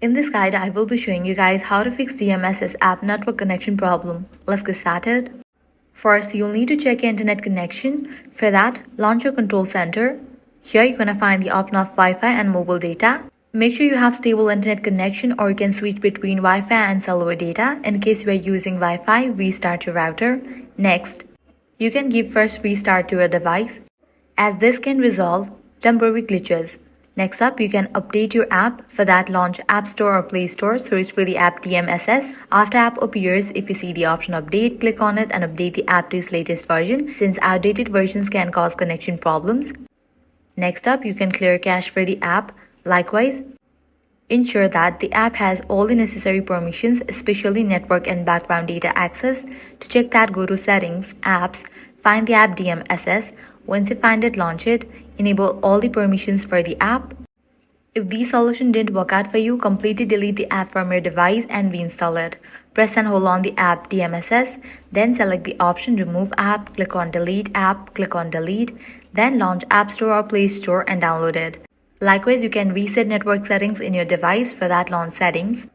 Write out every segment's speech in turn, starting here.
In this guide, I will be showing you guys how to fix DMSS app network connection problem. Let's get started. First, you'll need to check your internet connection. For that, launch your control center. Here you're gonna find the option of Wi-Fi and mobile data. Make sure you have stable internet connection, or you can switch between Wi-Fi and cellular data. In case you are using Wi-Fi, restart your router. Next, you can give first restart to your device, as this can resolve temporary glitches. Next up, you can update your app. For that, launch App Store or Play Store, search for the app DMSS. After app appears, if you see the option update, click on it and update the app to its latest version, since outdated versions can cause connection problems. Next up, you can clear cache for the app. Likewise, ensure that the app has all the necessary permissions, especially network and background data access. To check that, go to Settings, Apps, find the app DMSS. Once you find it, launch it. Enable all the permissions for the app. If the solution didn't work out for you, completely delete the app from your device and reinstall it. Press and hold on the app DMSS, then select the option Remove App, click on Delete App, click on Delete, then launch App Store or Play Store and download it. Likewise, you can reset network settings in your device. For that, launch Settings.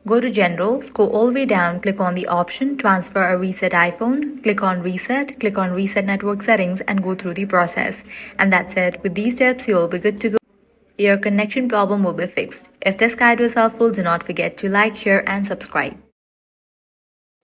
Go to General, scroll all the way down, click on the option Transfer or Reset iPhone, click on Reset Network Settings and go through the process. And that's it. With these steps, you'll be good to go. Your connection problem will be fixed. If this guide was helpful, do not forget to like, share and subscribe.